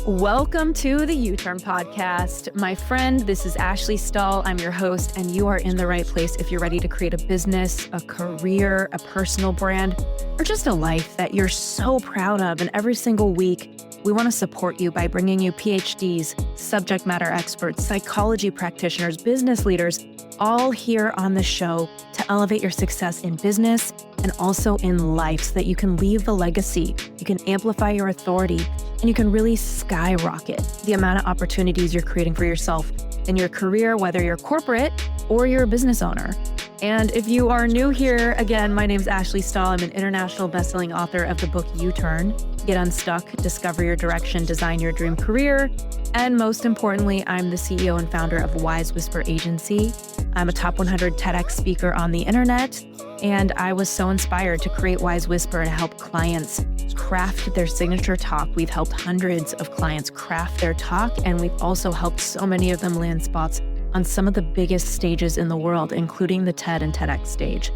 Welcome to the U-Turn podcast. My friend, this is Ashley Stahl. I'm your host, and you are in the right place if you're ready to create a business, a career, a personal brand, or just a life that you're so proud of. And every single week, we want to support you by bringing you PhDs, subject matter experts, psychology practitioners, business leaders, all here on the show to elevate your success in business and also in life so that you can leave the legacy, you can amplify your authority, and you can really skyrocket the amount of opportunities you're creating for yourself in your career, whether you're corporate or you're a business owner. And if you are new here, again, my name is Ashley Stahl. I'm an international bestselling author of the book U-Turn, Get Unstuck, Discover Your Direction, Design Your Dream Career. And most importantly, I'm the CEO and founder of Wise Whisper Agency. I'm a top 100 TEDx speaker on the internet, and I was so inspired to create Wise Whisper and help clients craft their signature talk. We've helped hundreds of clients craft their talk, and we've also helped so many of them land spots on some of the biggest stages in the world, including the TED and TEDx stage.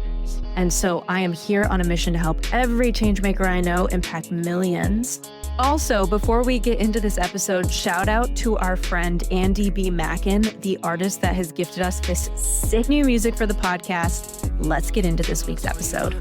And so I am here on a mission to help every changemaker I know impact millions. Also, before we get into this episode, shout out to our friend Andy B. Mackin, the artist that has gifted us this sick new music for the podcast. Let's get into this week's episode.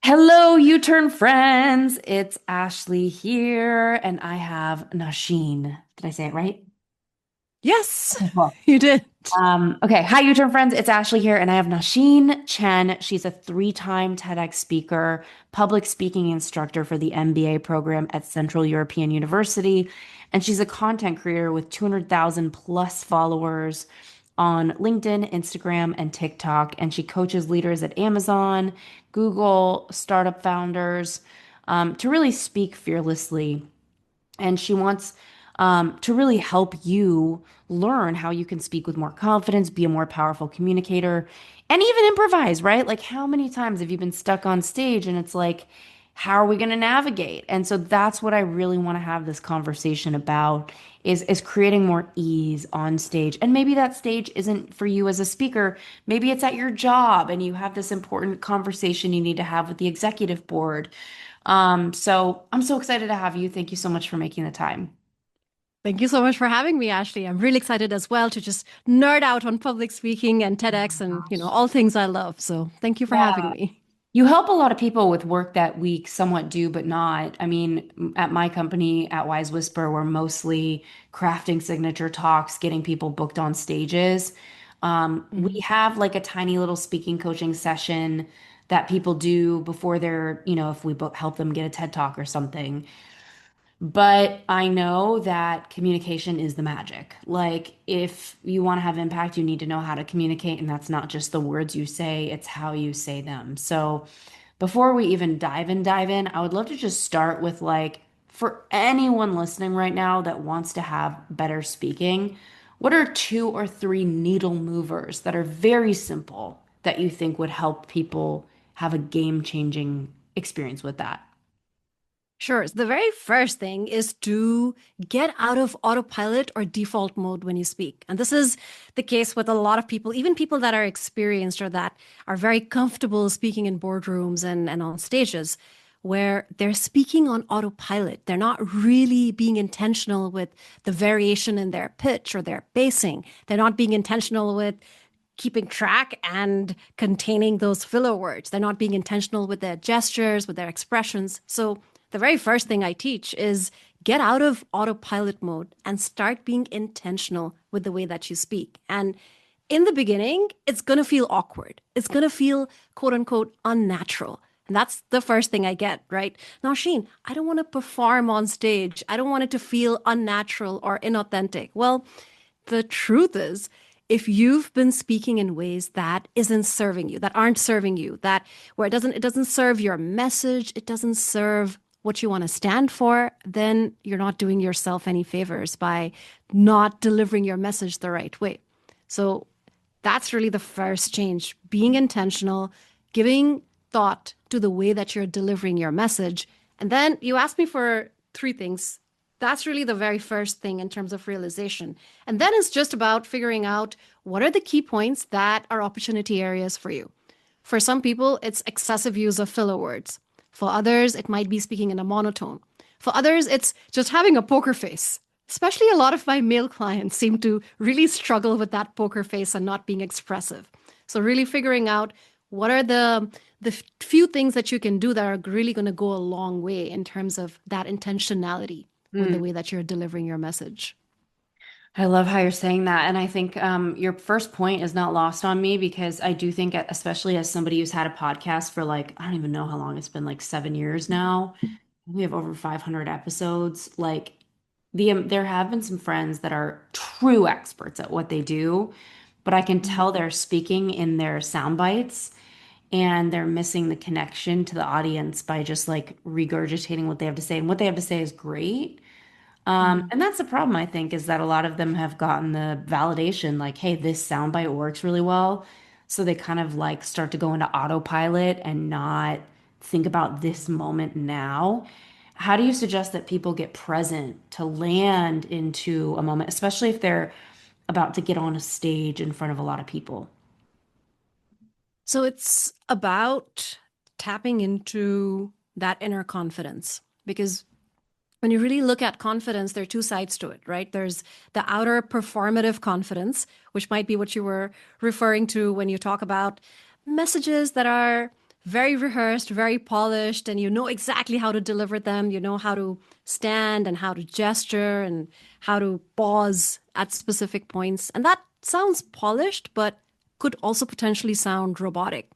Hello, U-Turn friends. It's Ashley here, and I have Nausheen. Did I say it right? Yes, Well, you did. Okay. Hi, U-Turn friends. It's Ashley here, and I have Nausheen Chen. She's a 3-time TEDx speaker, public speaking instructor for the MBA program at Central European University, and she's a content creator with 200,000 plus followers on LinkedIn, Instagram, and TikTok. And she coaches leaders at Amazon, Google, startup founders to really speak fearlessly. And she wants to really help you learn how you can speak with more confidence, be a more powerful communicator, and even improvise, right? Like, how many times have you been stuck on stage and it's like, how are we going to navigate? And so that's what I really want to have this conversation about is creating more ease on stage. And maybe that stage isn't for you as a speaker. Maybe it's at your job and you have this important conversation you need to have with the executive board. So I'm so excited to have you. Thank you so much for making the time. Thank you so much for having me, Ashley. I'm really excited as well to just nerd out on public speaking and TEDx and, all things I love. So thank you for having me. You help a lot of people with work that we somewhat do, but not. I mean, at my company, at Wise Whisper, we're mostly crafting signature talks, getting people booked on stages. We have like a tiny little speaking coaching session that people do before they're, if we help them get a TED Talk or something. But I know that communication is the magic. Like, if you want to have impact, you need to know how to communicate. And that's not just the words you say, it's how you say them. So, before we even dive in, I would love to just start with like, for anyone listening right now that wants to have better speaking, what are 2 or 3 needle movers that are very simple that you think would help people have a game-changing experience with that? Sure. So the very first thing is to get out of autopilot or default mode when you speak. And this is the case with a lot of people, even people that are experienced or that are very comfortable speaking in boardrooms and on stages, where they're speaking on autopilot. They're not really being intentional with the variation in their pitch or their pacing. They're not being intentional with keeping track and containing those filler words. They're not being intentional with their gestures, with their expressions. So the very first thing I teach is get out of autopilot mode and start being intentional with the way that you speak. And in the beginning, it's going to feel awkward. It's going to feel, quote unquote, unnatural. And that's the first thing I get, right? Nausheen, I don't want to perform on stage. I don't want it to feel unnatural or inauthentic. Well, the truth is, if you've been speaking in ways that isn't serving you, that aren't serving you, that where it doesn't serve your message, it doesn't serve what you want to stand for, then you're not doing yourself any favors by not delivering your message the right way. So that's really the first change, being intentional, giving thought to the way that you're delivering your message. And then you asked me for 3 things. That's really the very first thing in terms of realization. And then it's just about figuring out what are the key points that are opportunity areas for you. For some people, it's excessive use of filler words. For others, it might be speaking in a monotone. For others, it's just having a poker face. Especially a lot of my male clients seem to really struggle with that poker face and not being expressive. So really figuring out what are the few things that you can do that are really going to go a long way in terms of that intentionality with the way that you're delivering your message. I love how you're saying that. And I think your first point is not lost on me because I do think, especially as somebody who's had a podcast for like, I don't even know how long it's been, like 7 years now. We have over 500 episodes. Like, there have been some friends that are true experts at what they do, but I can tell they're speaking in their sound bites and they're missing the connection to the audience by just like regurgitating what they have to say. And what they have to say is great. Mhm. And that's the problem, I think, is that a lot of them have gotten the validation, like, hey, this soundbite works really well. So they kind of like start to go into autopilot and not think about this moment now. How do you suggest that people get present to land into a moment, especially if they're about to get on a stage in front of a lot of people? So it's about tapping into that inner confidence because when you really look at confidence, there are two sides to it, right? There's the outer performative confidence, which might be what you were referring to when you talk about messages that are very rehearsed, very polished, and you know exactly how to deliver them. You know how to stand and how to gesture and how to pause at specific points. And that sounds polished, but could also potentially sound robotic.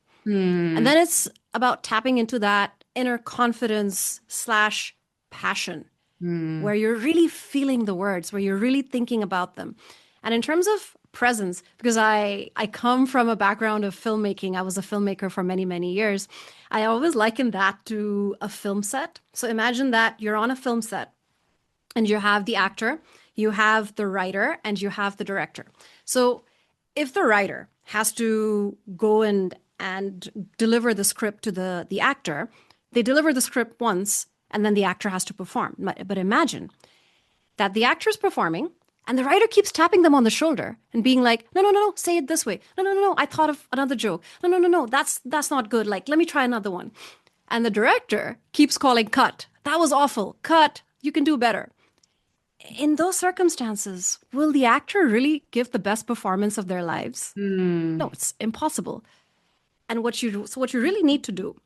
And Hmm. then it's about tapping into that inner confidence slash passion Hmm. where you're really feeling the words, where you're really thinking about them. And in terms of presence, because I come from a background of filmmaking, I was a filmmaker for many, many years. I always liken that to a film set. So imagine that you're on a film set and you have the actor, you have the writer, and you have the director. So if the writer has to go and deliver the script to the actor, they deliver the script once and then the actor has to perform. But imagine that the actor's performing and the writer keeps tapping them on the shoulder and being like, no, no, no, no, say it this way. No, no, no, no, I thought of another joke. No, no, no, no, that's not good. Like, let me try another one. And the director keeps calling cut. That was awful. Cut. You can do better. In those circumstances, will the actor really give the best performance of their lives? No, Hmm. it's impossible. And what you really need to do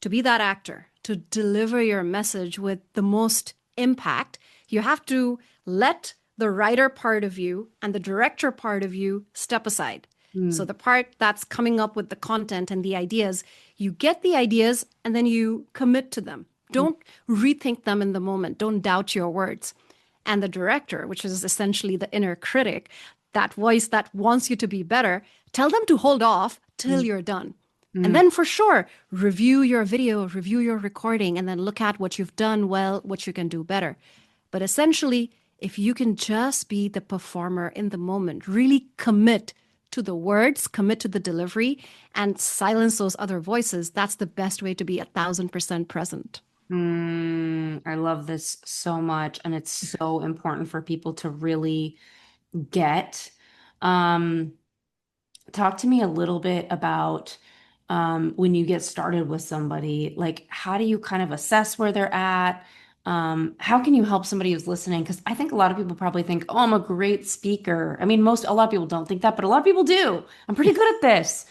to be that actor, to deliver your message with the most impact, you have to let the writer part of you and the director part of you step aside. So Hmm. the part that's coming up with the content and the ideas, you get the ideas and then you commit to them. Don't rethink them in the moment. Don't doubt your words. And the director, which is essentially the inner critic, that voice that wants you to be better, tell them to hold off till Hmm. you're done. And Hmm. then for sure, review your video, review your recording, and then look at what you've done well, what you can do better. But essentially, if you can just be the performer in the moment, really commit to the words, commit to the delivery, and silence those other voices, that's the best way to be 1,000% present. I love this so much, and it's so important for people to really get. Um, Talk to me a little bit about when you get started with somebody, like how do you kind of assess where they're at? How can you help somebody who's listening? Because I think a lot of people probably think, oh, I'm a great speaker. I mean, a lot of people don't think that, but a lot of people do. I'm pretty good at this.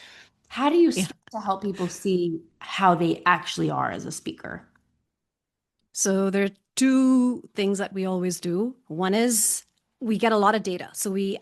How do you Yeah. start to help people see how they actually are as a speaker? So there are two things that we always do. One is we get a lot of data. So I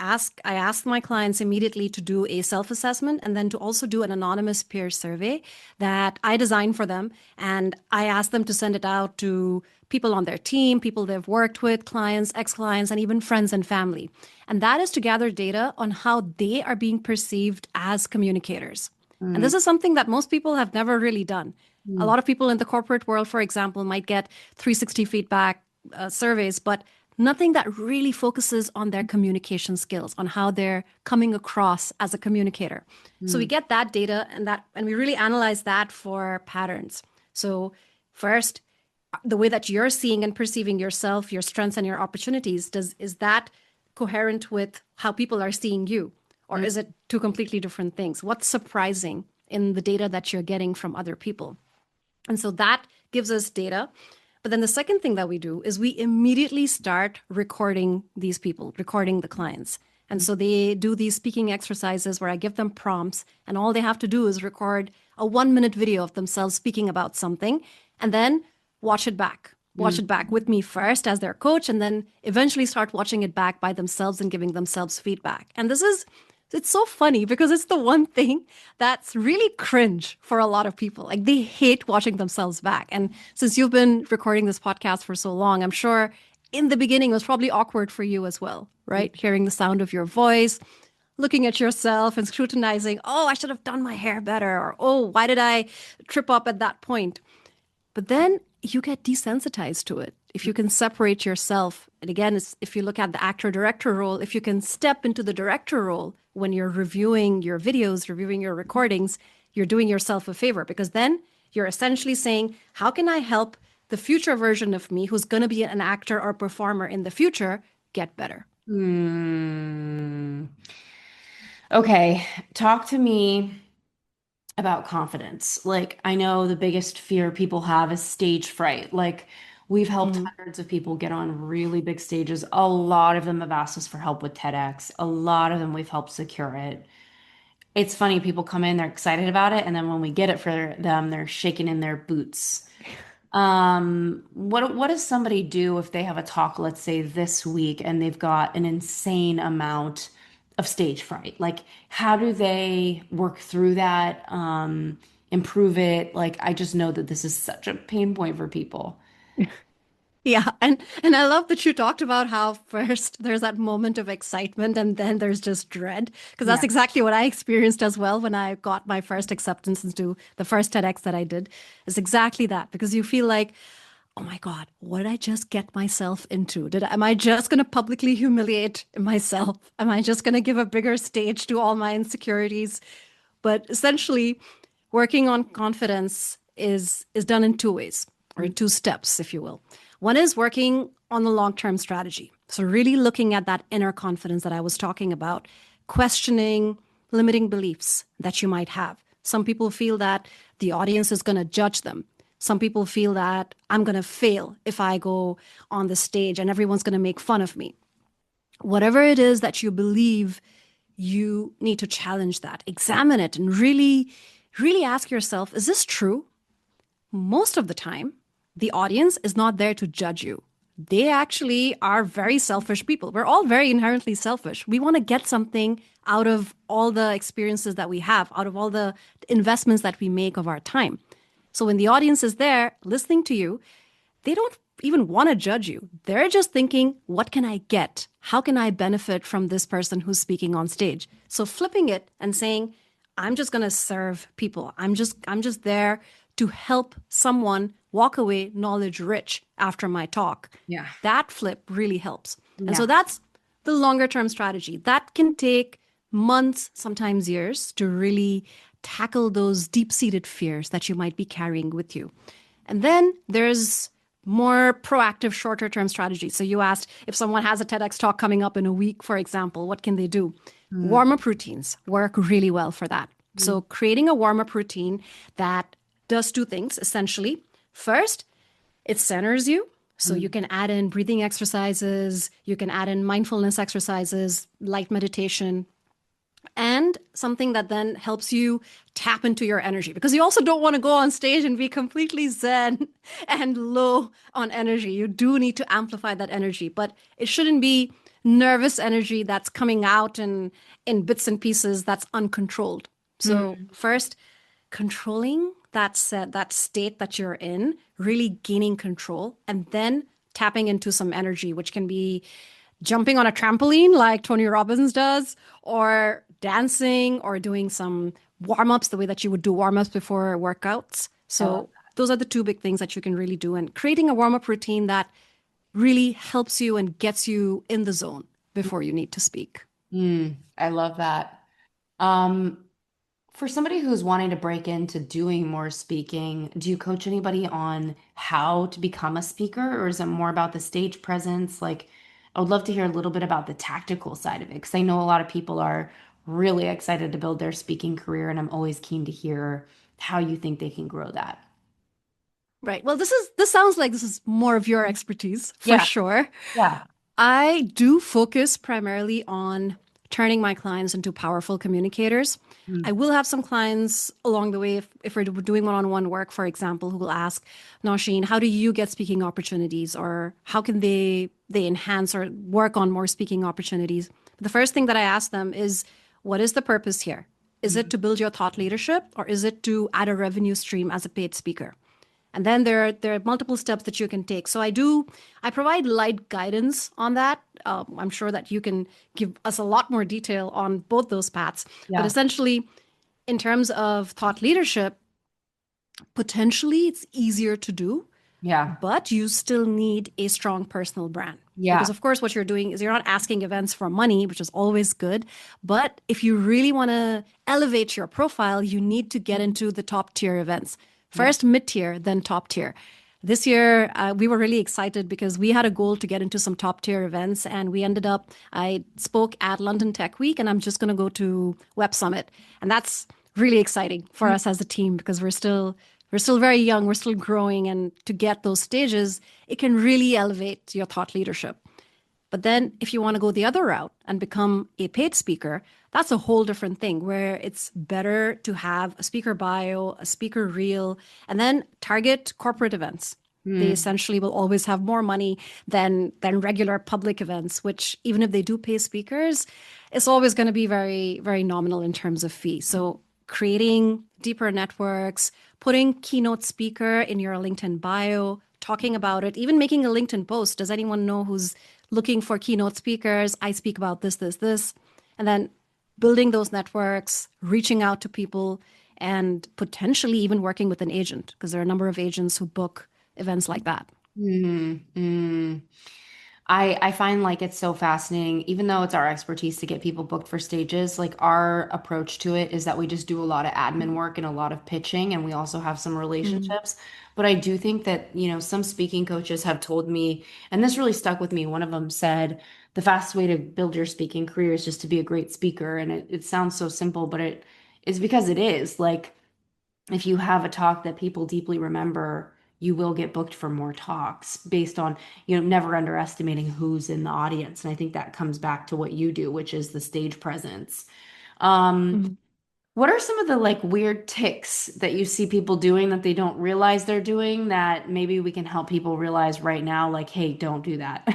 ask my clients immediately to do a self-assessment and then to also do an anonymous peer survey that I design for them. And I ask them to send it out to people on their team, people they've worked with, clients, ex-clients, and even friends and family. And that is to gather data on how they are being perceived as communicators. And Mm, this is something that most people have never really done. A mm, lot of people in the corporate world, for example, might get 360 feedback surveys, but nothing that really focuses on their communication skills, on how they're coming across as a communicator. So we mm, get that data and we really analyze that for patterns. So first, the way that you're seeing and perceiving yourself, your strengths and your opportunities, is that coherent with how people are seeing you? Or is it two completely different things? What's surprising in the data that you're getting from other people? And so that gives us data. But then the second thing that we do is we immediately start recording these people, recording the clients. And so they do these speaking exercises where I give them prompts, and all they have to do is record a 1 minute video of themselves speaking about something, and then watch it back. Watch it back with me first as their coach, and then eventually start watching it back by themselves and giving themselves feedback. And it's so funny because it's the one thing that's really cringe for a lot of people. Like they hate watching themselves back. And since you've been recording this podcast for so long, I'm sure in the beginning it was probably awkward for you as well, right? Hearing the sound of your voice, looking at yourself and scrutinizing, oh, I should have done my hair better, or oh, why did I trip up at that point? But then you get desensitized to it. If you can separate yourself, and again, if you look at the actor-director role, if you can step into the director role when you're reviewing your videos, reviewing your recordings, you're doing yourself a favor, because then you're essentially saying, how can I help the future version of me who's going to be an actor or performer in the future get better? Okay, talk to me about confidence. Like, I know the biggest fear people have is stage fright. Like, we've helped hundreds of people get on really big stages. A lot of them have asked us for help with TEDx. A lot of them we've helped secure it. It's funny, people come in, they're excited about it, and then when we get it for them, they're shaking in their boots. What does somebody do if they have a talk, let's say this week, and they've got an insane amount of stage fright? Like, how do they work through that, improve it? Like, I just know that this is such a pain point for people. Yeah, and I love that you talked about how first there's that moment of excitement and then there's just dread, because that's Yeah. exactly what I experienced as well when I got my first acceptance into the first TEDx that I did. It's exactly that, because you feel like, oh my God, what did I just get myself into? Am I just going to publicly humiliate myself? Am I just going to give a bigger stage to all my insecurities? But essentially, working on confidence is done in two ways, or two steps, if you will. One is working on the long-term strategy. So really looking at that inner confidence that I was talking about, questioning limiting beliefs that you might have. Some people feel that the audience is going to judge them. Some people feel that I'm going to fail if I go on the stage and everyone's going to make fun of me. Whatever it is that you believe, you need to challenge that, examine it, and really, really ask yourself, is this true? Most of the time, the audience is not there to judge you. They actually are very selfish people. We're all very inherently selfish. We want to get something out of all the experiences that we have, out of all the investments that we make of our time. So when the audience is there listening to you, they don't even want to judge you. They're just thinking, what can I get? How can I benefit from this person who's speaking on stage? So flipping it and saying, I'm just going to serve people. I'm just there to help someone walk away knowledge rich after my talk. Yeah. That flip really helps. And Yeah. so that's the longer term strategy. That can take months, sometimes years, to really tackle those deep-seated fears that you might be carrying with you. And then there's more proactive, shorter term strategies. So you asked if someone has a TEDx talk coming up in a week, for example, what can they do? Warm-up routines work really well for that. So creating a warm-up routine that does two things, essentially. First, it centers you. So you can add in breathing exercises, you can add in mindfulness exercises, light meditation, and something that then helps you tap into your energy, because you also don't want to go on stage and be completely zen and low on energy. You do need to amplify that energy, but it shouldn't be nervous energy that's coming out in bits and pieces that's uncontrolled. So first, controlling that state that you're in, really gaining control, and then tapping into some energy, which can be jumping on a trampoline like Tony Robbins does, or dancing, or doing some warm-ups the way that you would do warm-ups before workouts. So those are the two big things that you can really do, and creating a warm-up routine that really helps you and gets you in the zone before you need to speak. I love that. Um, For somebody who's wanting to break into doing more speaking, do you coach anybody on how to become a speaker, or is it more about the stage presence? Like, I would love to hear a little bit about the tactical side of it, because I know a lot of people are really excited to build their speaking career, and I'm always keen to hear how you think they can grow that. Right. Well, this sounds like this is more of your expertise for Yeah, sure. yeah. I do focus primarily on turning my clients into powerful communicators. I Mm. will have some clients along the way, if we're doing one-on-one work, for example, who will ask, Nausheen, how do you get speaking opportunities? Or how can they enhance or work on more speaking opportunities? The first thing that I ask them is, what is the purpose here? Is it Mm. to build your thought leadership, or is it to add a revenue stream as a paid speaker? And then there are multiple steps that you can take. So I provide light guidance on that. I'm sure that you can give us a lot more detail on both those paths. But Yeah, essentially, in terms of thought leadership, potentially it's easier to do, yeah, but you still need a strong personal brand. yeah. Because, of course, what you're doing is you're not asking events for money, which is always good. But if you really want to elevate your profile, you need to get into the top tier events. Yeah. First mid tier, then top tier. This year, we were really excited because we had a goal to get into some top tier events. And we ended up, I spoke at London Tech Week, and I'm just going to go to Web Summit. And that's really exciting for us as a team because we're still very young, we're still growing, and to get those stages, it can really elevate your thought leadership. But then if you want to go the other route and become a paid speaker, that's a whole different thing where it's better to have a speaker bio, a speaker reel, and then target corporate events. They Mm. essentially will always have more money than regular public events, which even if they do pay speakers, it's always going to be very, very nominal in terms of fee. So creating deeper networks, putting keynote speaker in your LinkedIn bio, talking about it, even making a LinkedIn post. Does anyone know who's looking for keynote speakers? I speak about this, this, this. And then building those networks, reaching out to people, and potentially even working with an agent, because there are a number of agents who book events like that. Mm. Mm. I find like it's so fascinating, even though it's our expertise to get people booked for stages, like our approach to it is that we just do a lot of admin work and a lot of pitching, and we also have some Mm. relationships. But I do think that, some speaking coaches have told me, and this really stuck with me. One of them said, the fastest way to build your speaking career is just to be a great speaker. And it sounds so simple, but it is because it is. Like, if you have a talk that people deeply remember, you will get booked for more talks based on, never underestimating who's in the audience. And I think that comes back to what you do, which is the stage presence. Um, Mhm. what are some of the like weird ticks that you see people doing that they don't realize they're doing that maybe we can help people realize right now, like, hey, don't do that?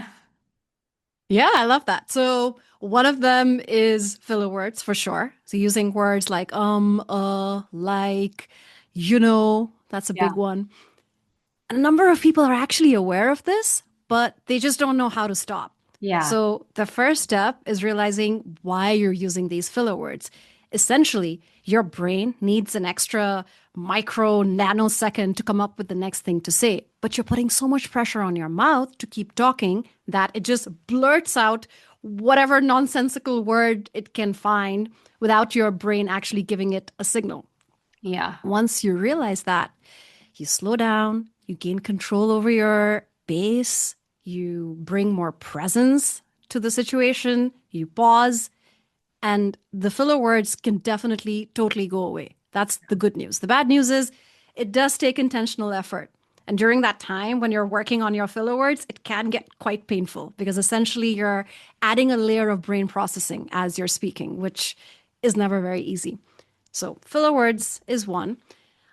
Yeah, I love that. So one of them is filler words for sure. So using words like like, that's a Yeah. big one. A number of people are actually aware of this, but they just don't know how to stop. Yeah. So the first step is realizing why you're using these filler words. Essentially, your brain needs an extra micro nanosecond to come up with the next thing to say, but you're putting so much pressure on your mouth to keep talking that it just blurts out whatever nonsensical word it can find without your brain actually giving it a signal. Yeah. Once you realize that, you slow down, you gain control over your pace, you bring more presence to the situation, you pause, and the filler words can definitely totally go away. That's the good news. The bad news is it does take intentional effort. And during that time, when you're working on your filler words, it can get quite painful because essentially you're adding a layer of brain processing as you're speaking, which is never very easy. So, filler words is one.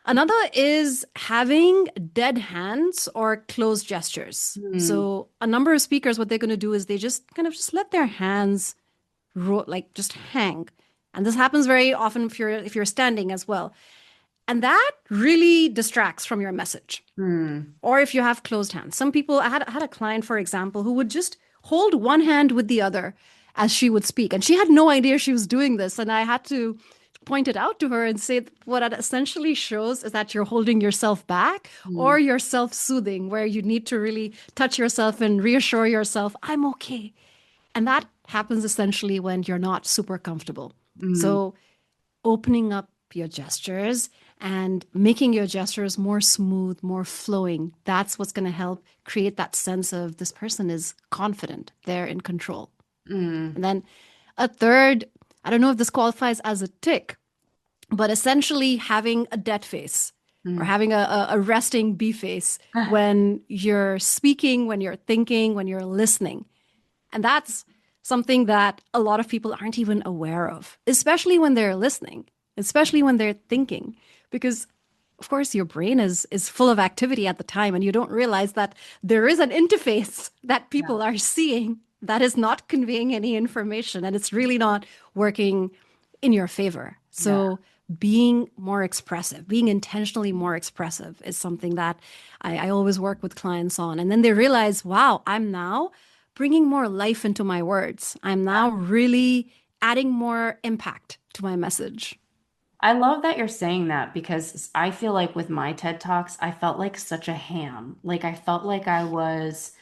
Another is having dead hands or closed gestures. Hmm. So, a number of speakers, what they're going to do is they just kind of just let their hands like just hang. And this happens very often if you're standing as well. And that really distracts from your message. Hmm. Or if you have closed hands. Some people, I had a client, for example, who would just hold one hand with the other as she would speak. And she had no idea she was doing this. And I had to point it out to her and say what it essentially shows is that you're holding yourself back Hmm. or you're self-soothing, where you need to really touch yourself and reassure yourself, I'm okay. And that happens essentially when you're not super comfortable. Hmm. So opening up your gestures and making your gestures more smooth, more flowing. That's what's going to help create that sense of this person is confident, they're in control. Mm, And then a third, I don't know if this qualifies as a tick, but essentially having a dead face or mm. having a resting B face when you're speaking, when you're thinking, when you're listening. And that's something that a lot of people aren't even aware of, especially when they're listening, especially when they're thinking, because of course your brain is full of activity at the time and you don't realize that there is an interface that Yeah. people are seeing that is not conveying any information and it's really not working in your favor. Yeah. So being more expressive, being intentionally more expressive is something that I always work with clients on. And then they realize, wow, I'm now bringing more life into my words. I'm now really adding more impact to my message. I love that you're saying that because I feel like with my TED Talks, I felt like such a ham. Like I felt like I was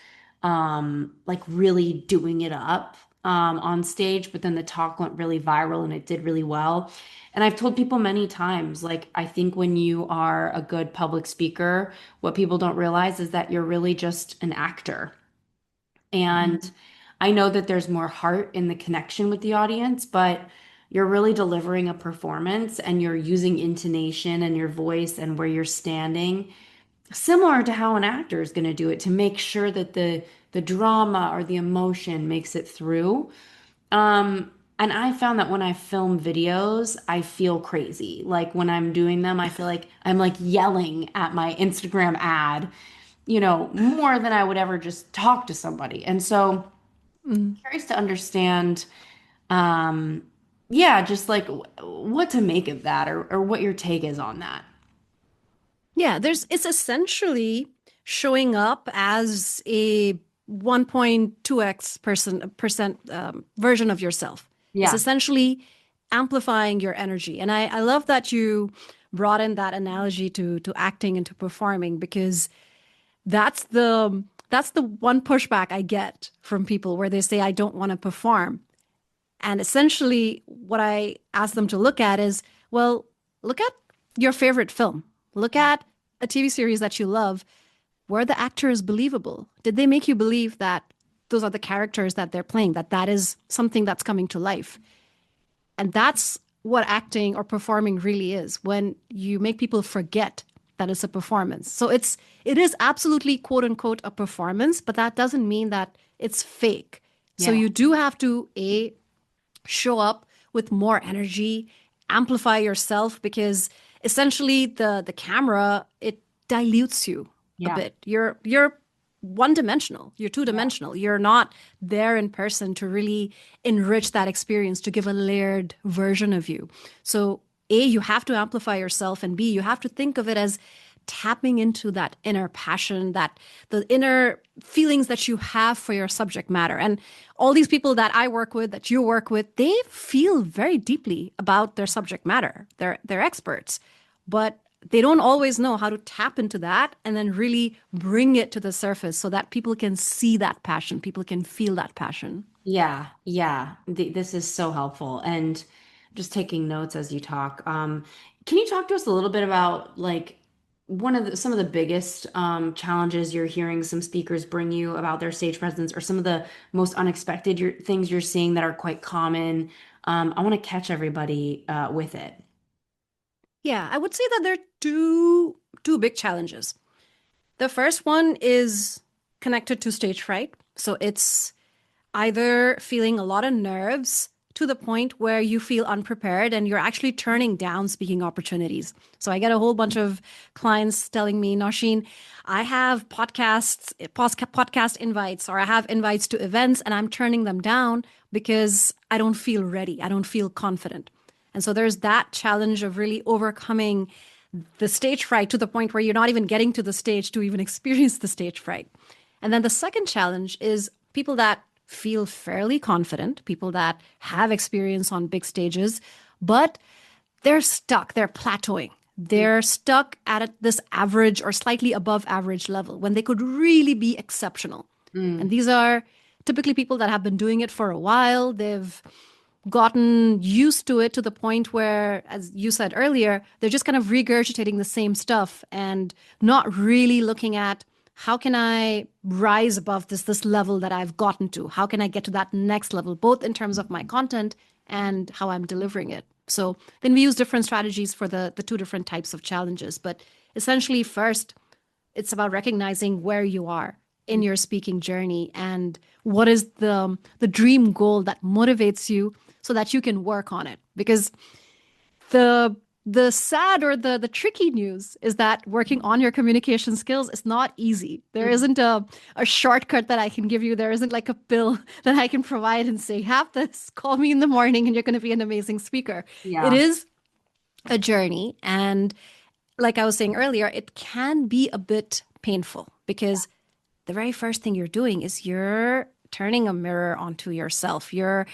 like really doing it up on stage, but then the talk went really viral and it did really well. And I've told people many times, like I think when you are a good public speaker, what people don't realize is that you're really just an actor. And I know that there's more heart in the connection with the audience, but you're really delivering a performance and you're using intonation and your voice and where you're standing, similar to how an actor is going to do it to make sure that the drama or the emotion makes it through. And I found that when I film videos, I feel crazy. Like when I'm doing them, I feel like I'm like yelling at my Instagram ad, more than I would ever just talk to somebody. And so Mm. curious to understand, um, yeah, just like what to make of that or what your take is on that. Yeah, it's essentially showing up as a 1.2x percent version of yourself. It's Yeah. essentially amplifying your energy. And I love that you brought in that analogy to acting and to performing because that's the one pushback I get from people where they say I don't want to perform. And essentially, what I ask them to look at is, well, look at your favorite film. Look at a TV series that you love. Were the actors believable? Did they make you believe that those are the characters that they're playing, that that is something that's coming to life? And that's what acting or performing really is when you make people forget that it's a performance. So it is absolutely quote unquote a performance, but that doesn't mean that it's fake. So Yeah. you do have to show up with more energy, amplify yourself because essentially the camera it dilutes you a Yeah. bit. You're one dimensional, you're two dimensional. You're not there in person to really enrich that experience, to give a layered version of you. So A, you have to amplify yourself, and B, you have to think of it as tapping into that inner passion, that the inner feelings that you have for your subject matter. And all these people that I work with, that you work with, they feel very deeply about their subject matter. They're experts, but they don't always know how to tap into that and then really bring it to the surface so that people can see that passion, people can feel that passion. Yeah, yeah. This is so helpful. And just taking notes as you talk. Can you talk to us a little bit about like some of the biggest challenges you're hearing some speakers bring you about their stage presence, or some of the most unexpected things you're seeing that are quite common? I want to catch everybody with it. Yeah, I would say that there are two big challenges. The first one is connected to stage fright. So it's either feeling a lot of nerves to the point where you feel unprepared and you're actually turning down speaking opportunities. So I get a whole bunch of clients telling me, Nausheen, I have podcast invites, or I have invites to events, and I'm turning them down because I don't feel ready. I don't feel confident. And so there's that challenge of really overcoming the stage fright to the point where you're not even getting to the stage to even experience the stage fright. And then the second challenge is people that feel fairly confident, people that have experience on big stages, but they're stuck, they're plateauing. They're stuck at this average or slightly above average level when they could really be exceptional. Mm, And these are typically people that have been doing it for a while. They've gotten used to it to the point where, as you said earlier, they're just kind of regurgitating the same stuff and not really looking at how can I rise above this level that I've gotten to? How can I get to that next level, both in terms of my content and how I'm delivering it? So then we use different strategies for the two different types of challenges. But essentially, first, it's about recognizing where you are in your speaking journey and what is the dream goal that motivates you so that you can work on it. Because the sad or the tricky news is that working on your communication skills is not easy. There isn't a shortcut that I can give you. There isn't like a pill that I can provide and say, have this, call me in the morning, and you're going to be an amazing speaker. It Yeah. is a journey. And like I was saying earlier, it can be a bit painful because the very first thing you're doing is you're turning a mirror onto yourself. You're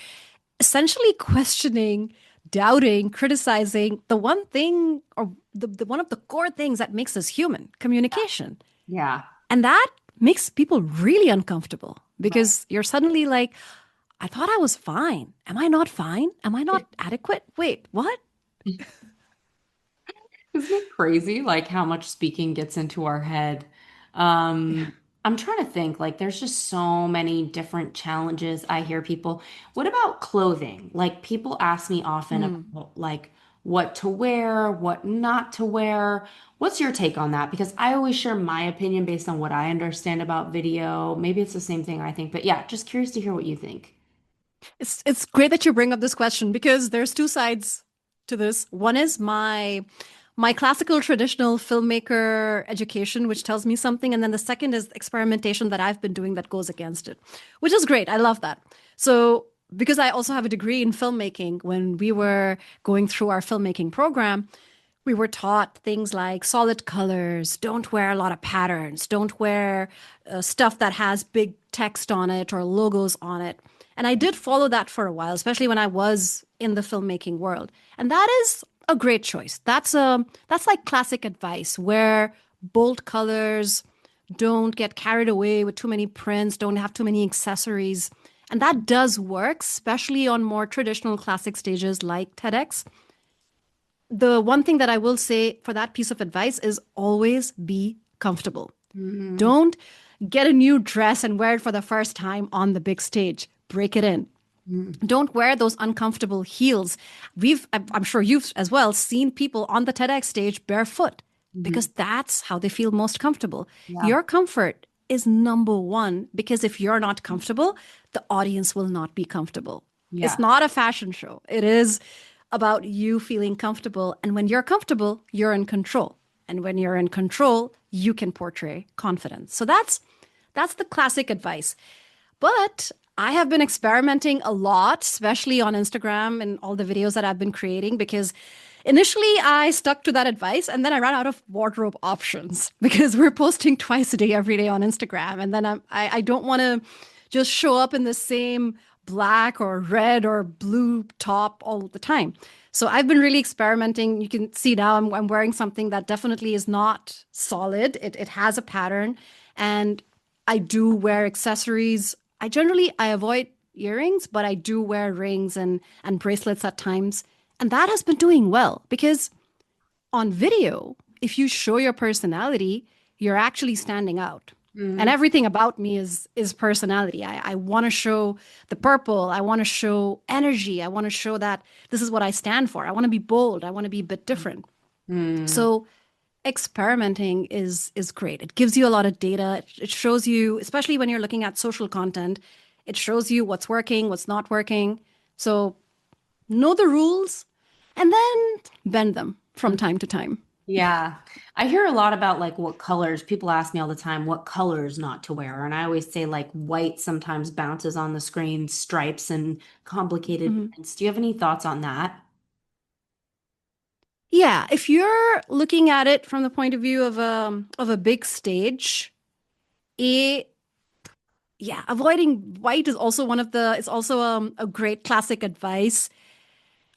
essentially questioning, doubting, criticizing the one thing or the one of the core things that makes us human, communication. Yeah. And that makes people really uncomfortable Right. because you're suddenly like, I thought I was fine. Am I not fine? Am I not adequate? Wait, what? Isn't it crazy, like how much speaking gets into our head? Um, I'm trying to think, like, there's just so many different challenges I hear people. What about clothing? Like, people ask me often Hmm. about, like, what to wear, what not to wear. What's your take on that? Because I always share my opinion based on what I understand about video. Maybe it's the same thing I think, but yeah, just curious to hear what you think. It's great that you bring up this question because there's two sides to this. One is my classical traditional filmmaker education, which tells me something, and then the second is experimentation that I've been doing that goes against it, which is great. I love that. So because I also have a degree in filmmaking, when we were going through our filmmaking program, we were taught things like solid colors, don't wear a lot of patterns, don't wear stuff that has big text on it or logos on it. And I did follow that for a while, especially when I was in the filmmaking world. And that is a great choice. That's like classic advice where bold colors, don't get carried away with too many prints, don't have too many accessories. And that does work, especially on more traditional classic stages like TEDx. The one thing that I will say for that piece of advice is always be comfortable. Mhm. Don't get a new dress and wear it for the first time on the big stage. Break it in. Mhm. Don't wear those uncomfortable heels. I'm sure you've as well seen people on the TEDx stage barefoot because Mhm. that's how they feel most comfortable. Yeah. Your comfort is number one because if you're not comfortable, the audience will not be comfortable. It's Yeah. not a fashion show. It is about you feeling comfortable. And when you're comfortable, you're in control. And when you're in control, you can portray confidence. So that's the classic advice. But I have been experimenting a lot, especially on Instagram and all the videos that I've been creating, because initially I stuck to that advice and then I ran out of wardrobe options because we're posting twice a day, every day on Instagram. And then I don't want to just show up in the same black or red or blue top all the time. So I've been really experimenting. You can see now I'm wearing something that definitely is not solid. It has a pattern and I do wear accessories. I avoid earrings, but I do wear rings and bracelets at times. And that has been doing well because on video, if you show your personality, you're actually standing out. And Mhm. everything about me is personality. I want to show the purple. I want to show energy. I want to show that this is what I stand for. I want to be bold. I want to be a bit different. Mhm. So experimenting is great. It gives you a lot of data. It shows you, especially when you're looking at social content, it shows you what's working, what's not working. So know the rules and then bend them from time to time. Yeah. I hear a lot about like what colors. People ask me all the time what colors not to wear. And I always say like white sometimes bounces on the screen, stripes and complicated Mhm. prints. Do you have any thoughts on that? Yeah, if you're looking at it from the point of view of a big stage, it yeah, avoiding white is also one of the it's also a great classic advice.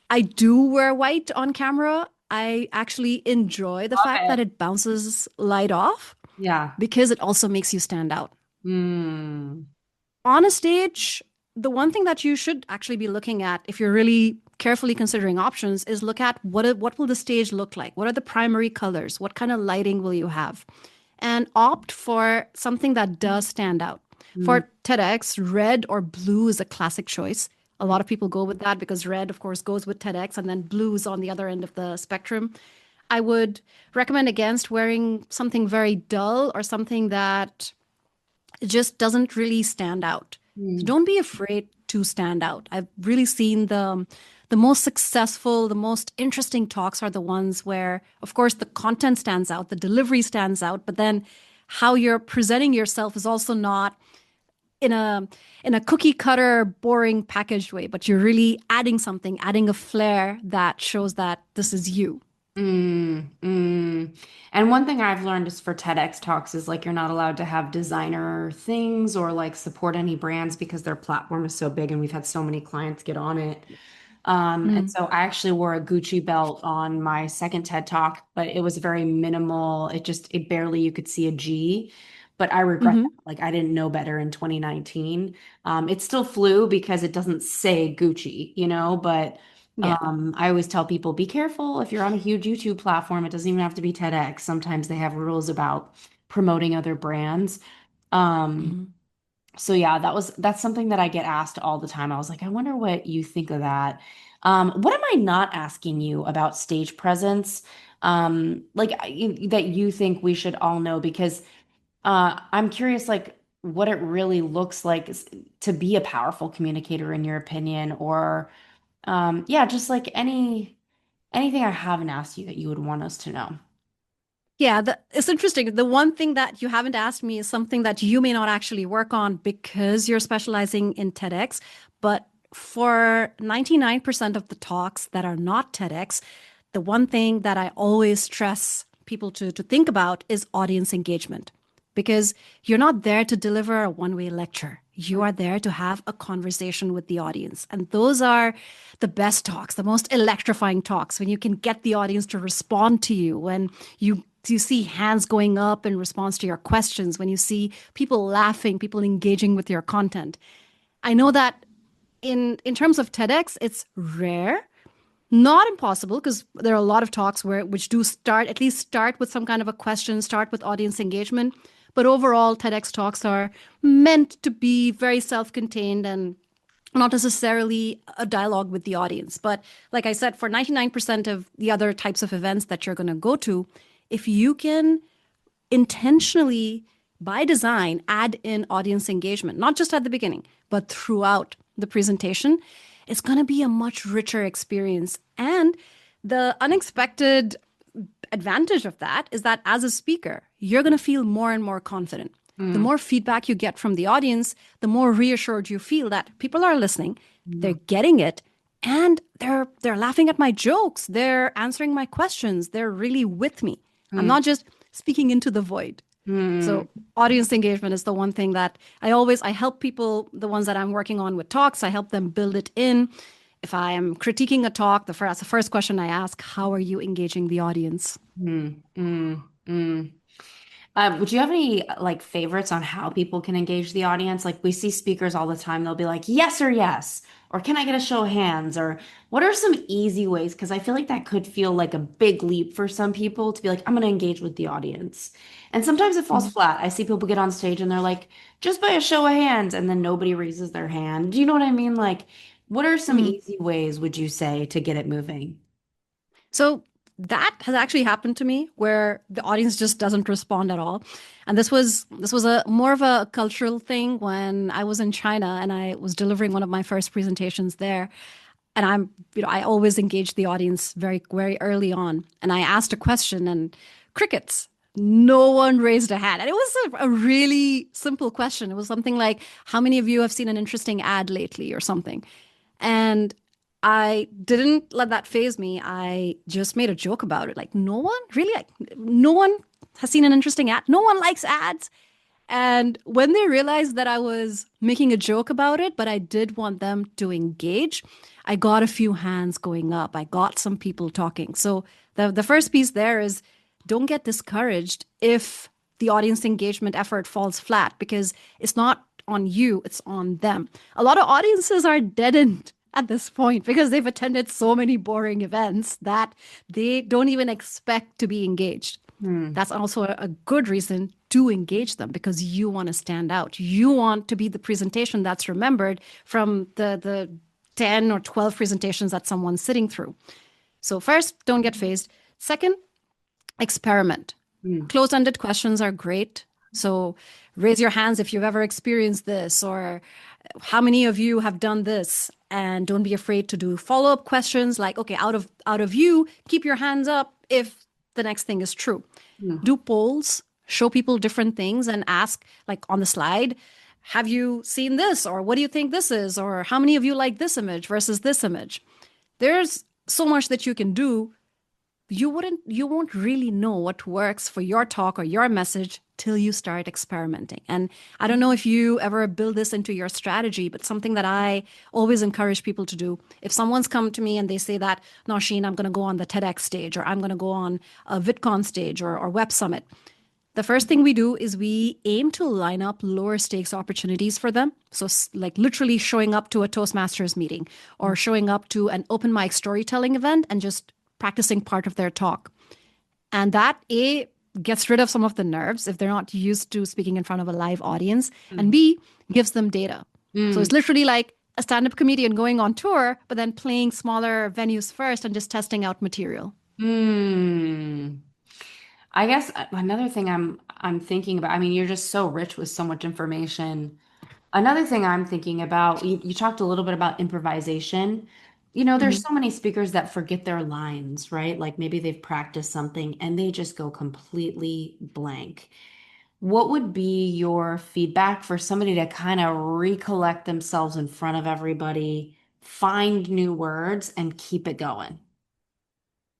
I do wear white on camera. I actually enjoy the fact Okay. that it bounces light off Yeah. because it also makes you stand out. Mm. On a stage, the one thing that you should actually be looking at if you're really carefully considering options is look at what will the stage look like? What are the primary colors? What kind of lighting will you have? And opt for something that does stand out. Mm, For TEDx, red or blue is a classic choice. A lot of people go with that because red, of course, goes with TEDx, and then blue is on the other end of the spectrum. I would recommend against wearing something very dull or something that just doesn't really stand out. So mm, don't be afraid to stand out. I've really seen the most successful, the most interesting talks are the ones where, of course, the content stands out, the delivery stands out, but then how you're presenting yourself is also not in a cookie cutter, boring packaged way, but you're really adding something, adding a flair that shows that this is you. mm. And one thing I've learned is for TEDx talks is like you're not allowed to have designer things or like support any brands because their platform is so big and we've had so many clients get on it. And Mm, so I actually wore a Gucci belt on my second TED Talk, but it was very minimal. It barely, you could see a G, but I regret that. hmm Like I didn't know better in 2019. It still flew because it doesn't say Gucci, but Yeah. I always tell people, be careful if you're on a huge YouTube platform. It doesn't even have to be TEDx. Sometimes they have rules about promoting other brands. Um, Mhm. so yeah, that's something that I get asked all the time. I was like, I wonder what you think of that. What am I not asking you about stage presence? That you think we should all know because I'm curious, like what it really looks like to be a powerful communicator in your opinion, or yeah, just like anything I haven't asked you that you would want us to know. Yeah, it's interesting. The one thing that you haven't asked me is something that you may not actually work on because you're specializing in TEDx. But for 99% of the talks that are not TEDx, the one thing that I always stress people to think about is audience engagement. Because you're not there to deliver a one-way lecture. You are there to have a conversation with the audience. And those are the best talks, the most electrifying talks, when you can get the audience to respond to you, when you see hands going up in response to your questions, when you see people laughing, people engaging with your content. I know that in terms of TEDx, it's rare, not impossible, because there are a lot of talks which do at least start with some kind of a question, start with audience engagement. But overall, TEDx talks are meant to be very self-contained and not necessarily a dialogue with the audience. But like I said, for 99% of the other types of events that you're going to go to, if you can intentionally, by design, add in audience engagement, not just at the beginning, but throughout the presentation, it's going to be a much richer experience. And the unexpected advantage of that is that as a speaker, you're going to feel more and more confident. The Mm, more feedback you get from the audience, the more reassured you feel that people are listening, they're mm, getting it, and they're laughing at my jokes, they're answering my questions, they're really with me. I'm mm, not just speaking into the void. mm. So audience engagement is the one thing that I help people, the ones that I'm working on with talks, I help them build it in. If I am critiquing a talk, the first question I ask, how are you engaging the audience? Mm, mm, mm. Would you have any like favorites on how people can engage the audience? Like we see speakers all the time, they'll be like, yes or yes, or can I get a show of hands? Or what are some easy ways? Because I feel like that could feel like a big leap for some people to be like, I'm going to engage with the audience. And sometimes it falls Mhm. flat. I see people get on stage and they're like, just by a show of hands, and then nobody raises their hand. Do you know what I mean? Like, what are some Mhm. easy ways, would you say, to get it moving? So that has actually happened to me where the audience just doesn't respond at all. And this was a more of a cultural thing when I was in China and I was delivering one of my first presentations there. And I always engage the audience very, very early on. And I asked a question and crickets. No one raised a hand. And it was a really simple question. It was something like, how many of you have seen an interesting ad lately or something? And I didn't let that phase me. I just made a joke about it. Like, no one really, like, no one has seen an interesting ad. No one likes ads. And when they realized that I was making a joke about it, but I did want them to engage, I got a few hands going up. I got some people talking. So the first piece there is don't get discouraged if the audience engagement effort falls flat because it's not on you, it's on them. A lot of audiences are deadened at this point because they've attended so many boring events that they don't even expect to be engaged. That's also a good reason to engage them because you want to stand out. You want to be the presentation that's remembered from the 10 or 12 presentations that someone's sitting through. So first, don't get phased. Second, experiment. Closed-ended questions are great. So raise your hands if you've ever experienced this, or how many of you have done this? And don't be afraid to do follow-up questions like, okay, out of you, keep your hands up if the next thing is true. Do polls, show people different things and ask, like on the slide, have you seen this? Or what do you think this is? Or how many of you like this image versus this image? There's so much that you can do. You won't really know what works for your talk or your message till you start experimenting. And I don't know if you ever build this into your strategy, but something that I always encourage people to do. If someone's come to me and they say that, Nausheen, I'm going to go on the TEDx stage, or I'm going to go on a VidCon stage or Web Summit, the first thing we do is we aim to line up lower stakes opportunities for them. So like literally showing up to a Toastmasters meeting or showing up to an open mic storytelling event and just practicing part of their talk. And that gets rid of some of the nerves if they're not used to speaking in front of a live audience, and B, gives them data. So it's literally like a stand-up comedian going on tour, but then playing smaller venues first and just testing out material. I guess another thing I'm thinking about, I mean, you're just so rich with so much information. Another thing I'm thinking about, you talked a little bit about improvisation. There's so many speakers that forget their lines, right? Like maybe they've practiced something and they just go completely blank. What would be your feedback for somebody to kind of recollect themselves in front of everybody, find new words, and keep it going?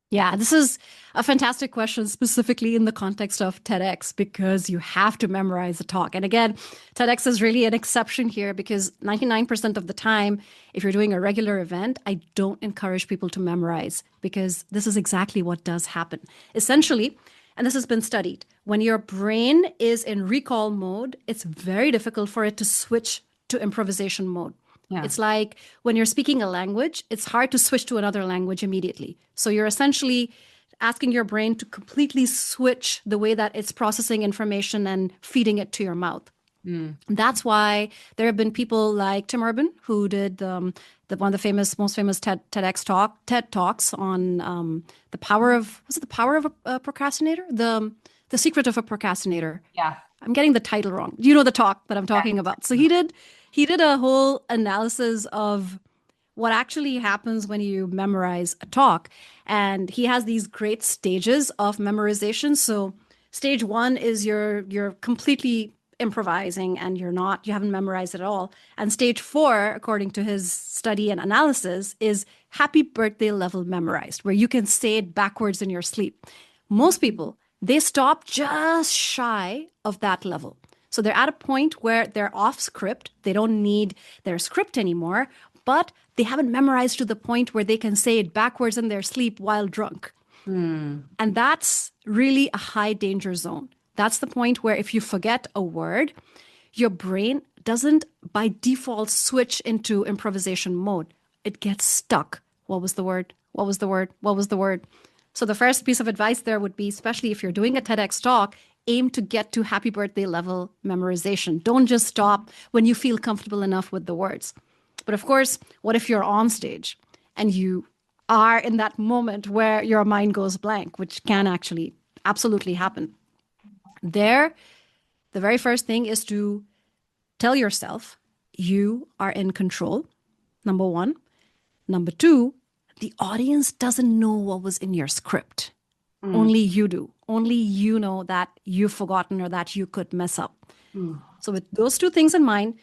Yeah, this is a fantastic question, specifically in the context of TEDx, because you have to memorize the talk. And again, TEDx is really an exception here because 99% of the time, if you're doing a regular event, I don't encourage people to memorize because this is exactly what does happen. Essentially, and this has been studied, when your brain is in recall mode, it's very difficult for it to switch to improvisation mode. Yeah. It's like when you're speaking a language, it's hard to switch to another language immediately. So you're essentially asking your brain to completely switch the way that it's processing information and feeding it to your mouth. That's why there have been people like Tim Urban who did one of the most famous TED Talks on the power of, was it the power of a procrastinator? The secret of a procrastinator. Yeah. I'm getting the title wrong. You know the talk that I'm talking about. So he did a whole analysis of what actually happens when you memorize a talk. And he has these great stages of memorization. So stage 1 is you're completely improvising and you haven't memorized at all. And stage 4, according to his study and analysis, is happy birthday level memorized, where you can say it backwards in your sleep. Most people, they stop just shy of that level. So they're at a point where they're off script. They don't need their script anymore, but they haven't memorized to the point where they can say it backwards in their sleep while drunk. And that's really a high danger zone. That's the point where if you forget a word, your brain doesn't by default switch into improvisation mode. It gets stuck. What was the word? What was the word? What was the word? So the first piece of advice there would be, especially if you're doing a TEDx talk, aim to get to happy birthday level memorization. Don't just stop when you feel comfortable enough with the words. But of course, what if you're on stage and you are in that moment where your mind goes blank, which can actually absolutely happen? There, the very first thing is to tell yourself you are in control, number 1. Number 2, the audience doesn't know what was in your script. Only you do. Only you know that you've forgotten or that you could mess up. So with those 2 things in mind,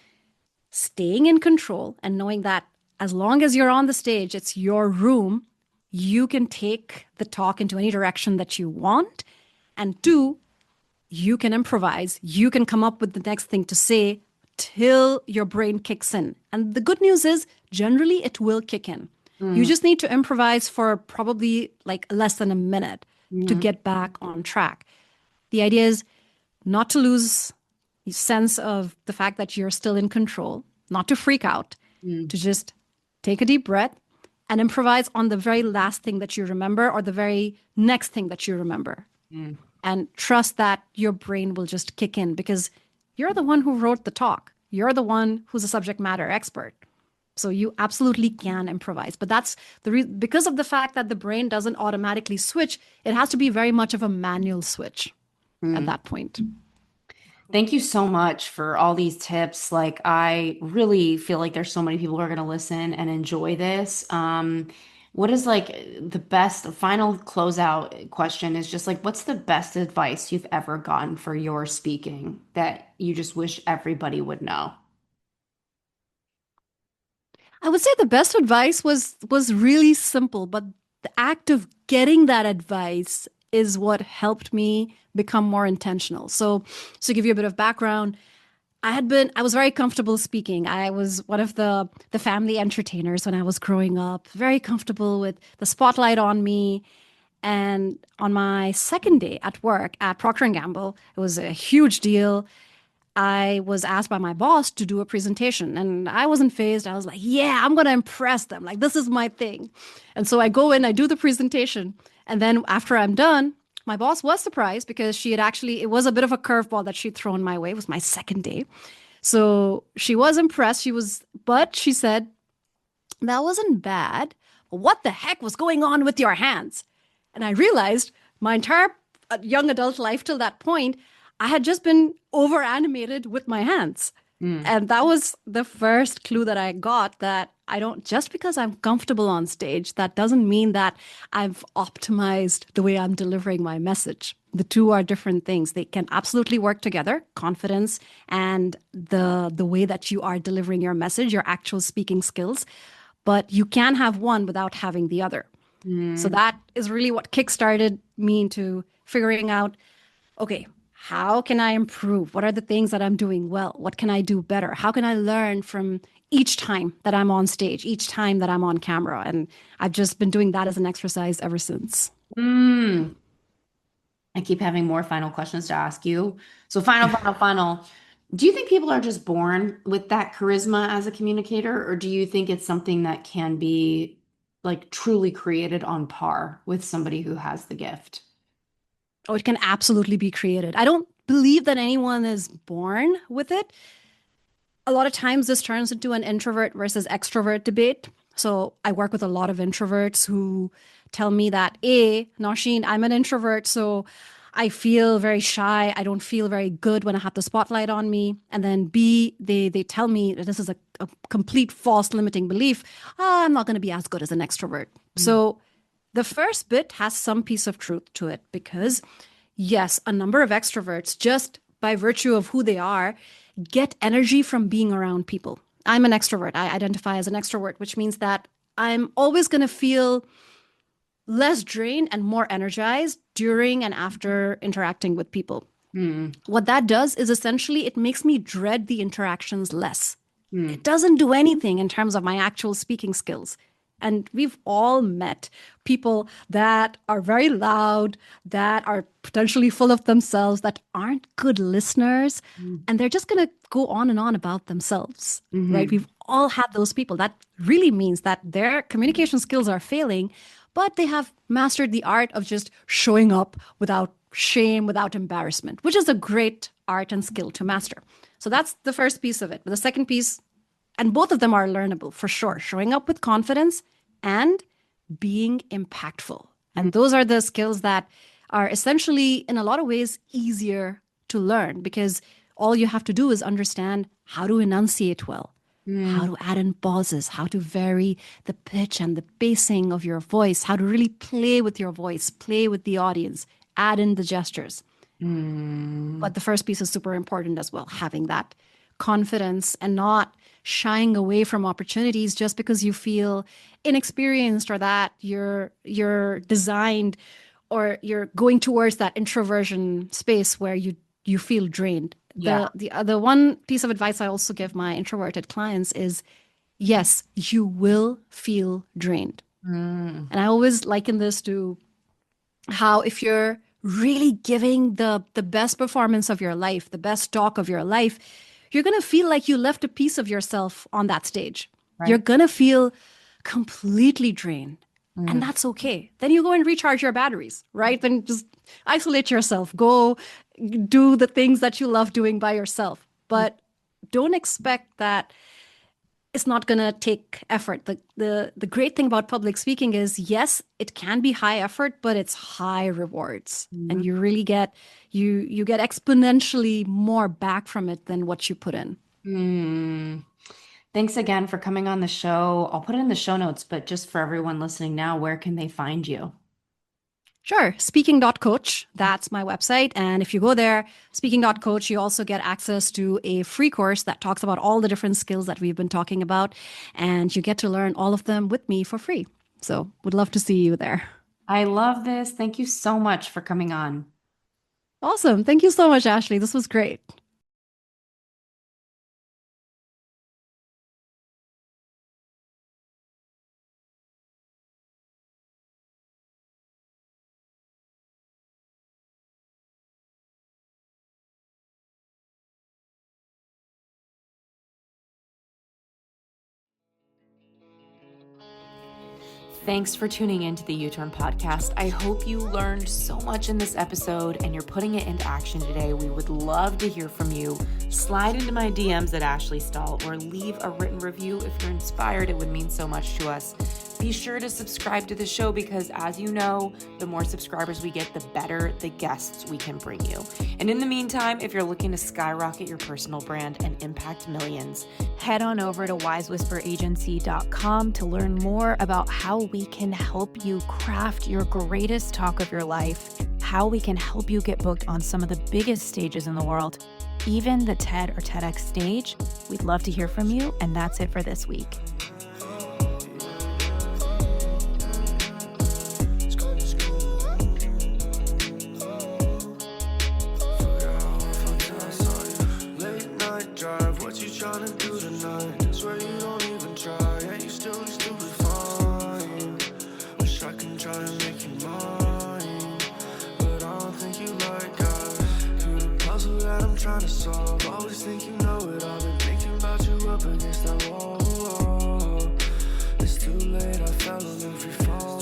staying in control and knowing that as long as you're on the stage, it's your room, you can take the talk into any direction that you want. And 2, you can improvise. You can come up with the next thing to say till your brain kicks in. And the good news is, generally, it will kick in. You just need to improvise for probably like less than a minute to get back on track. The idea is not to lose sense of the fact that you're still in control, not to freak out, Mm, to just take a deep breath and improvise on the very last thing that you remember or the very next thing that you remember. mm, And trust that your brain will just kick in because you're the one who wrote the talk. You're the one who's a subject matter expert. So you absolutely can improvise. But that's because of the fact that the brain doesn't automatically switch, it has to be very much of a manual switch at mm. that point. Thank you so much for all these tips. Like, I really feel like there's so many people who are going to listen and enjoy this. What is like the best final closeout question is just like, what's the best advice you've ever gotten for your speaking that you just wish everybody would know? I would say the best advice was really simple, but the act of getting that advice is what helped me become more intentional. So to give you a bit of background, I was very comfortable speaking. I was one of the family entertainers when I was growing up, very comfortable with the spotlight on me. And on my second day at work at Procter& Gamble, it was a huge deal. I was asked by my boss to do a presentation and I wasn't phased. I was like, yeah, I'm going to impress them. Like, this is my thing. And so I go in, I do the presentation. And then after I'm done, my boss was surprised because it was a bit of a curveball that she'd thrown my way. It was my second day. So she was impressed. But she said, that wasn't bad. What the heck was going on with your hands? And I realized my entire young adult life till that point, I had just been over animated with my hands. Mm, And that was the first clue that I got that just because I'm comfortable on stage, that doesn't mean that I've optimized the way I'm delivering my message. The two are different things. They can absolutely work together, confidence and the way that you are delivering your message, your actual speaking skills. But you can have one without having the other. So mm, that is really what kickstarted me into figuring out, okay, how can I improve? What are the things that I'm doing well? What can I do better? How can I learn from each time that I'm on stage, each time that I'm on camera? And I've just been doing that as an exercise ever since. mm. I keep having more final questions to ask you. So, final. Do you think people are just born with that charisma as a communicator, or do you think it's something that can be like truly created on par with somebody who has the gift? Oh, it can absolutely be created. I don't believe that anyone is born with it. A lot of times this turns into an introvert versus extrovert debate. So I work with a lot of introverts who tell me that, A, Nausheen, I'm an introvert, so I feel very shy. I don't feel very good when I have the spotlight on me. And then B, they tell me that this is a complete false limiting belief. I'm not going to be as good as an extrovert. Mm, So the first bit has some piece of truth to it because, yes, a number of extroverts, just by virtue of who they are, get energy from being around people. I'm an extrovert. I identify as an extrovert, which means that I'm always going to feel less drained and more energized during and after interacting with people. mm, What that does is essentially it makes me dread the interactions less. mm. It doesn't do anything in terms of my actual speaking skills. And we've all met people that are very loud, that are potentially full of themselves, that aren't good listeners, Mm, and they're just going to go on and on about themselves, right? mhm, We've all had those people. That really means that their communication skills are failing, but they have mastered the art of just showing up without shame, without embarrassment, which is a great art and skill to master. So that's the first piece of it. But the second piece, and both of them are learnable for sure, showing up with confidence and being impactful. mm, And those are the skills that are essentially, in a lot of ways, easier to learn because all you have to do is understand how to enunciate well, how mm, to add in pauses, how to vary the pitch and the pacing of your voice, how to really play with your voice, play with the audience, add in the gestures. mm. But the first piece is super important as well, having that confidence and not shying away from opportunities just because you feel inexperienced or that you're designed or you're going towards that introversion space where you feel drained. Yeah. The one piece of advice I also give my introverted clients is yes, you will feel drained. Mm, And I always liken this to how if you're really giving the best performance of your life, the best talk of your life, you're going to feel like you left a piece of yourself on that stage. Right. You're going to feel completely drained. And Mm. that's okay. Then you go and recharge your batteries, right? Then just isolate yourself. Go do the things that you love doing by yourself. But don't expect that it's not going to take effort. The great thing about public speaking is, yes, it can be high effort, but it's high rewards. And you really get you get exponentially more back from it than what you put in. Mm. Thanks again for coming on the show. I'll put it in the show notes, but just for everyone listening now, where can they find you? Sure. Speaking.coach, that's my website. And if you go there, speaking.coach, you also get access to a free course that talks about all the different skills that we've been talking about. And you get to learn all of them with me for free. So would love to see you there. I love this. Thank you so much for coming on. Awesome. Thank you so much, Ashley. This was great. Thanks for tuning in to the U-Turn podcast. I hope you learned so much in this episode and you're putting it into action today. We would love to hear from you. Slide into my DMs at Ashley Stahl or leave a written review if you're inspired. It would mean so much to us. Be sure to subscribe to the show because, as you know, the more subscribers we get, the better the guests we can bring you. And in the meantime, if you're looking to skyrocket your personal brand and impact millions, head on over to wisewhisperagency.com to learn more about how we can help you craft your greatest talk of your life, how we can help you get booked on some of the biggest stages in the world, even the TED or TEDx stage. We'd love to hear from you, and that's it for this week. Trying to solve, always think you know it. I've been thinking about you up against that wall. It's too late, I fell on every fall.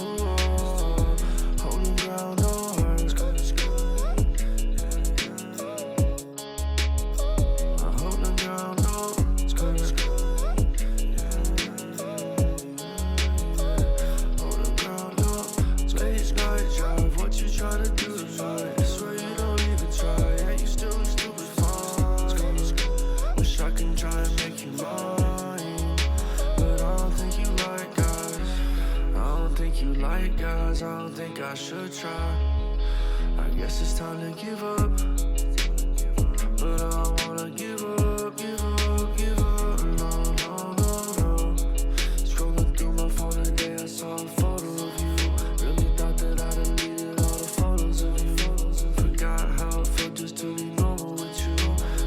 Holding ground, no hearts. I'm holding ground, no hearts. Holding ground, no hearts. Late night drive, what you trying to do tonight? I swear you don't even try, yeah, you still look stupid. I can try and make you mine, but I don't think you like guys. I don't think you like guys. I don't think I should try. I guess it's time to give up, but I don't wanna give up, give up, give up. No, no, no, no. Scrolling through my phone today, I saw a photo of you. Really thought that I deleted all the photos of you. Forgot how it felt just to be normal with you.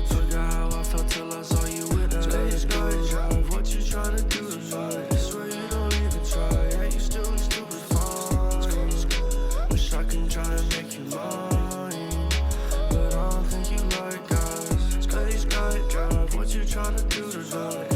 Forgot how I felt till I saw you with that late night drive. What you trying to do tonight? I swear you don't even try. Yeah, you still look stupid fine. Wish I can try and make you mine, but I don't think you like guys. Late night drive. What you trying to do tonight?